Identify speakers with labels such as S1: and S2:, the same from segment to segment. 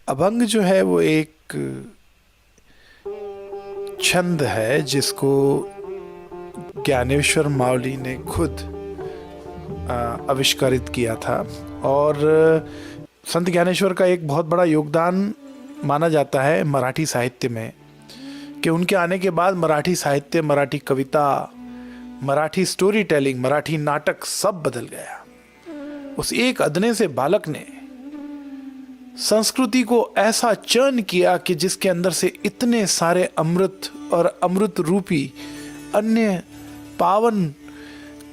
S1: अभंग जो है वो एक छंद है जिसको ज्ञानेश्वर मावली ने खुद आविष्कारित किया था। और संत ज्ञानेश्वर का एक बहुत बड़ा योगदान माना जाता है मराठी साहित्य में, कि उनके आने के बाद मराठी साहित्य, मराठी कविता, मराठी स्टोरी टेलिंग, मराठी नाटक सब बदल गया। उस एक अदने से बालक ने संस्कृति को ऐसा चर्न किया कि जिसके अंदर से इतने सारे अमृत और अमृत रूपी अन्य पावन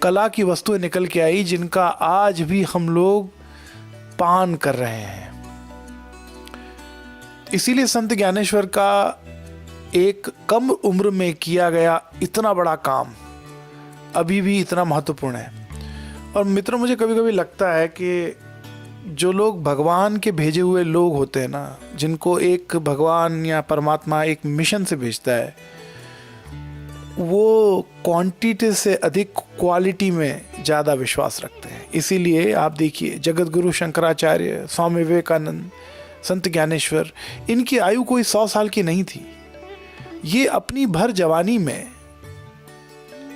S1: कला की वस्तुएं निकल के आई, जिनका आज भी हम लोग पान कर रहे हैं। इसीलिए संत ज्ञानेश्वर का एक कम उम्र में किया गया इतना बड़ा काम अभी भी इतना महत्वपूर्ण है। और मित्रों, मुझे कभी कभी लगता है कि जो लोग भगवान के भेजे हुए लोग होते हैं ना, जिनको एक भगवान या परमात्मा एक मिशन से भेजता है, वो क्वांटिटी से अधिक क्वालिटी में ज़्यादा विश्वास रखते हैं। इसीलिए आप देखिए, जगत गुरु शंकराचार्य, स्वामी विवेकानंद, संत ज्ञानेश्वर, इनकी आयु कोई 100 साल की नहीं थी। ये अपनी भर जवानी में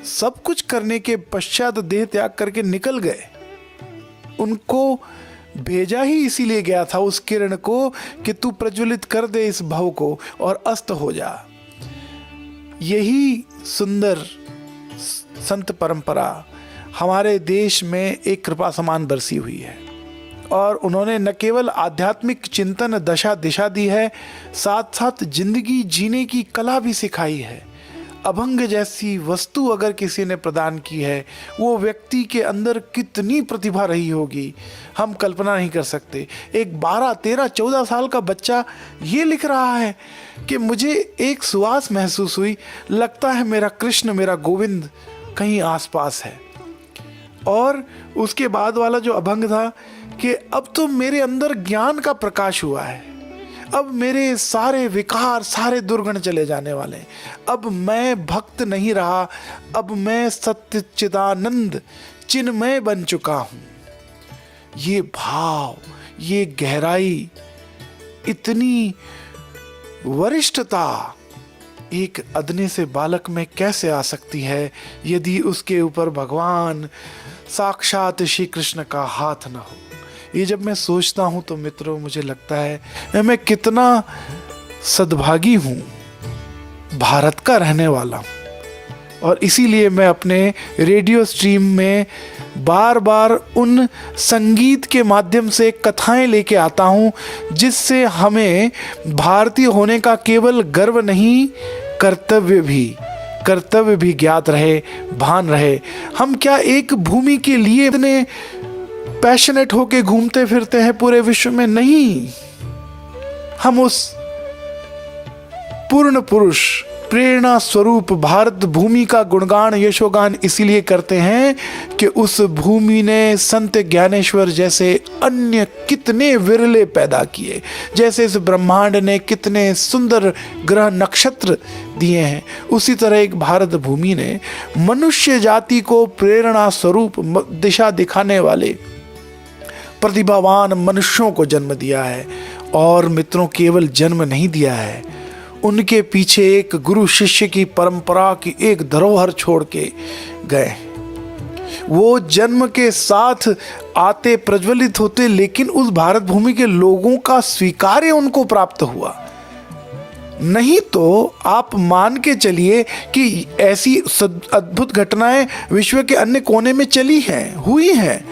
S1: सब कुछ करने के पश्चात देह त्याग करके निकल गए। उनको भेजा ही इसीलिए गया था उस किरण को कि तू प्रज्वलित कर दे इस भव को और अस्त हो जा। यही सुंदर संत परंपरा हमारे देश में एक कृपा समान बरसी हुई है। और उन्होंने न केवल आध्यात्मिक चिंतन दशा दिशा दी है, साथ साथ जिंदगी जीने की कला भी सिखाई है। अभंग जैसी वस्तु अगर किसी ने प्रदान की है, वो व्यक्ति के अंदर कितनी प्रतिभा रही होगी हम कल्पना नहीं कर सकते। एक 12, 13, 14 साल का बच्चा ये लिख रहा है कि मुझे एक सुवास महसूस हुई, लगता है मेरा कृष्ण, मेरा गोविंद कहीं आसपास है। और उसके बाद वाला जो अभंग था कि अब तो मेरे अंदर ज्ञान का प्रकाश हुआ है, अब मेरे सारे विकार, सारे दुर्गुण चले जाने वाले, अब मैं भक्त नहीं रहा, अब मैं सत्य चिदानंद चिन्मय बन चुका हूं। ये भाव, ये गहराई, इतनी वरिष्ठता एक अदने से बालक में कैसे आ सकती है यदि उसके ऊपर भगवान साक्षात श्री कृष्ण का हाथ न हो। ये जब मैं सोचता हूं तो मित्रों, मुझे लगता है मैं कितना सद्भागी हूं, भारत का रहने वाला हूं। और इसीलिए मैं अपने रेडियो स्ट्रीम में बार बार उन संगीत के माध्यम से कथाएं लेके आता हूं, जिससे हमें भारतीय होने का केवल गर्व नहीं, कर्तव्य भी ज्ञात रहे, भान रहे। हम क्या एक भूमि के लिए इतने पैशनेट होके घूमते फिरते हैं पूरे विश्व में? नहीं, हम उस पूर्ण पुरुष प्रेरणा स्वरूप भारत भूमि का गुणगान, यशोगान इसीलिए करते हैं कि उस भूमि ने संत ज्ञानेश्वर जैसे अन्य कितने विरले पैदा किए, जैसे इस ब्रह्मांड ने कितने सुंदर ग्रह नक्षत्र दिए हैं, उसी तरह एक भारत भूमि ने मनुष्य जाति को प्रेरणा स्वरूप दिशा दिखाने वाले प्रतिभावान मनुष्यों को जन्म दिया है। और मित्रों, केवल जन्म नहीं दिया है, उनके पीछे एक गुरु शिष्य की परंपरा की एक धरोहर छोड़ के गए। वो जन्म के साथ आते, प्रज्वलित होते, लेकिन उस भारत भूमि के लोगों का स्वीकार्य उनको प्राप्त हुआ। नहीं तो आप मान के चलिए कि ऐसी अद्भुत घटनाएं विश्व के अन्य कोने में चली हैं, हुई हैं,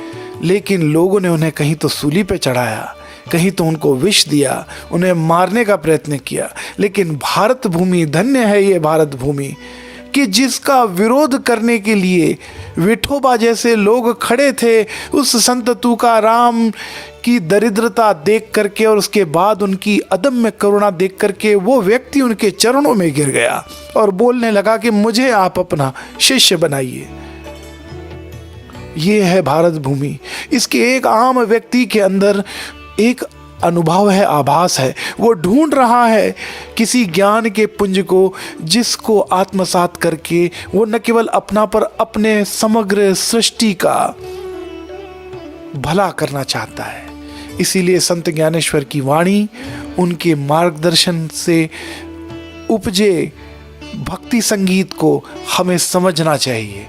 S1: लेकिन लोगों ने उन्हें कहीं तो सूली पे चढ़ाया, कहीं तो उनको विष दिया, उन्हें मारने का प्रयत्न किया। लेकिन भारत भूमि, धन्य है ये भारत भूमि कि जिसका विरोध करने के लिए विठोबा जैसे लोग खड़े थे। उस संत तुकाराम की दरिद्रता देख करके और उसके बाद उनकी अदम्य करुणा देख करके वो व्यक्ति उनके चरणों में गिर गया और बोलने लगा कि मुझे आप अपना शिष्य बनाइए। ये है भारत भूमि। इसके एक आम व्यक्ति के अंदर एक अनुभव है, आभास है, वो ढूंढ रहा है किसी ज्ञान के पुंज को जिसको आत्मसात करके वो न केवल अपना पर अपने समग्र सृष्टि का भला करना चाहता है। इसीलिए संत ज्ञानेश्वर की वाणी, उनके मार्गदर्शन से उपजे भक्ति संगीत को हमें समझना चाहिए।